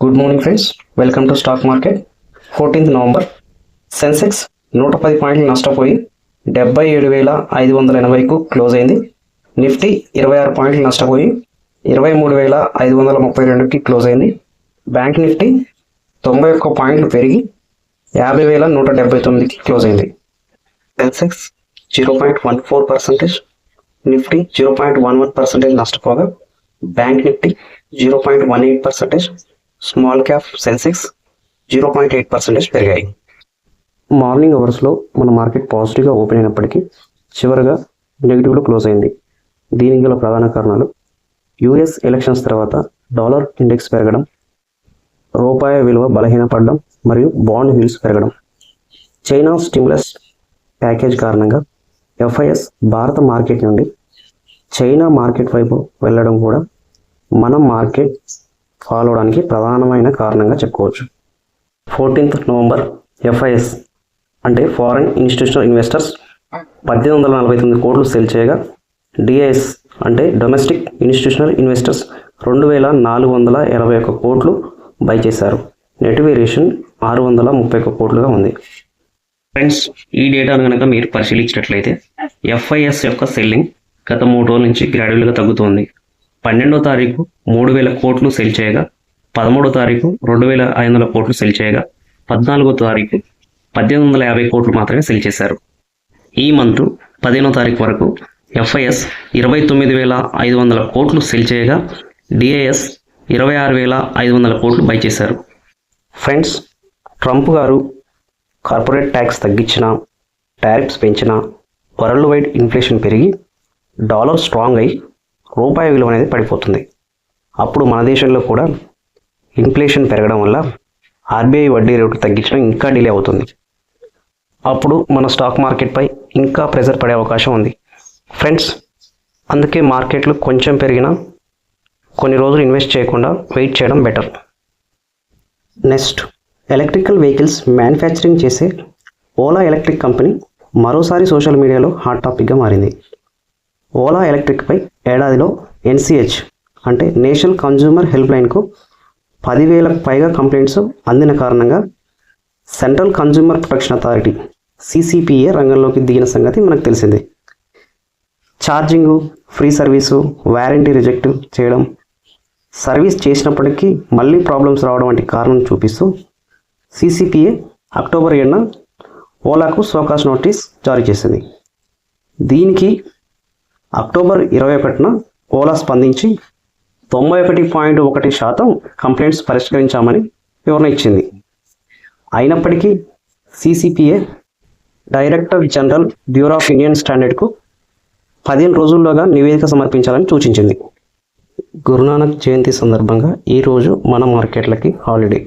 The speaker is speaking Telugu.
Good morning friends, welcome to stock market. 14th November Sensex 110 పాయింట్లు నష్టపోయి 77,580కు క్లోజ్ అయింది. నిఫ్టీ 26 పాయింట్లు నష్టపోయి 23,532కి క్లోజ్ అయింది. బ్యాంక్ నిఫ్టీ 91 పాయింట్లు పెరిగి 50,179కి క్లోజ్ అయింది. సెన్సెక్స్ 0.14%, నిఫ్టీ 0.11% నష్టపోగా bank Nifty 0.18%, small cap Sensex 0.8% పెరిగాయి. మార్నింగ్ అవర్స్లో మన మార్కెట్ పాజిటివ్గా ఓపెన్ అయినప్పటికీ చివరిగా నెగిటివ్లో క్లోజ్ అయింది. దీనికి గల ప్రధాన కారణాలు యుఎస్ ఎలక్షన్స్ తర్వాత డాలర్ ఇండెక్స్ పెరగడం, రూపాయి విలువ బలహీనపడడం మరియు బాండ్ హీల్స్ పెరగడం. చైనా స్టిమ్యులస్ ప్యాకేజ్ కారణంగా ఎఫ్ఐఎస్ భారత మార్కెట్ నుండి చైనా మార్కెట్ వైపు వెళ్ళడం కూడా మనం మార్కెట్ ఫాలో అవడానికి ప్రధానమైన కారణంగా చెప్పుకోవచ్చు. 14th నవంబర్ ఎఫ్ఐఎస్ అంటే ఫారెన్ ఇన్స్టిట్యూషనల్ ఇన్వెస్టర్స్ 1849 కోట్లు సెల్ చేయగా, డిఐఎస్ అంటే డొమెస్టిక్ ఇన్స్టిట్యూషనల్ ఇన్వెస్టర్స్ 2,481 కోట్లు బై చేశారు. నెట్ వేరియేషన్ 631 కోట్లుగా ఉంది. ఫ్రెండ్స్, ఈ డేటాను కనుక మీరు పరిశీలించినట్లయితే ఎఫ్ఐఎస్ యొక్క సెల్లింగ్ గత 3 రోజుల నుంచి గ్రాడ్యువల్గా తగ్గుతోంది. 12వ తారీఖు 3,000 కోట్లు సెల్ చేయగా, 13వ తారీఖు 2,500 కోట్లు సెల్ చేయగా, 14వ తారీఖు 1,850 కోట్లు మాత్రమే సెల్ చేశారు. ఈ మంత్ 15వ తారీఖు వరకు ఎఫ్ఐఎస్ 29,500 కోట్లు సెల్ చేయగా, డిఐఎస్ 26,500 కోట్లు బై చేశారు. ఫ్రెండ్స్, ట్రంప్ గారు కార్పొరేట్ ట్యాక్స్ తగ్గించినా, టారిఫ్స్ పెంచినా వరల్డ్ వైడ్ ఇన్ఫ్లేషన్ పెరిగి డాలర్ స్ట్రాంగ్ అయి రూపాయి విలువ అనేది పడిపోతుంది. అప్పుడు మన దేశంలో కూడా ఇన్ఫ్లేషన్ పెరగడం వల్ల ఆర్బీఐ వడ్డీ రేటు తగ్గించడం ఇంకా డిలే అవుతుంది. అప్పుడు మన స్టాక్ మార్కెట్పై ఇంకా ప్రెజర్ పడే అవకాశం ఉంది. ఫ్రెండ్స్, అందుకే మార్కెట్లు కొంచెం పెరిగినా కొన్ని రోజులు ఇన్వెస్ట్ చేయకుండా వెయిట్ చేయడం better. Next, electrical vehicles manufacturing చేసే ఓలా ఎలక్ట్రిక్ కంపెనీ మరోసారి సోషల్ మీడియాలో హాట్ టాపిక్గా మారింది. ఓలా ఎలక్ట్రిక్పై ఏడాదిలో ఎన్సిహెచ్ అంటే నేషనల్ కన్జ్యూమర్ హెల్ప్ లైన్కు 10,000కు పైగా కంప్లైంట్స్ అందిన కారణంగా central consumer protection authority CCPA రంగంలోకి దిగిన సంగతి మనకు తెలిసిందే. Charging, free service, warranty reject చేయడం, సర్వీస్ చేసినప్పటికీ మళ్ళీ ప్రాబ్లమ్స్ రావడం వంటి కారణం చూపిస్తూ సిసిపిఏ అక్టోబర్ 7న ఓలాకు షోకాజ్ నోటీస్ జారీ చేసింది. దీనికి అక్టోబర్ 21న ఓలా స్పందించి 91.1% కంప్లైంట్స్ పరిష్కరించామని వివరణ ఇచ్చింది. అయినప్పటికీ CCPA director general bureau of Indian స్టాండర్డ్కు 15 రోజుల్లోగా నివేదిక సమర్పించాలని సూచించింది. గురునానక్ జయంతి సందర్భంగా ఈరోజు మన మార్కెట్లకి హాలిడే.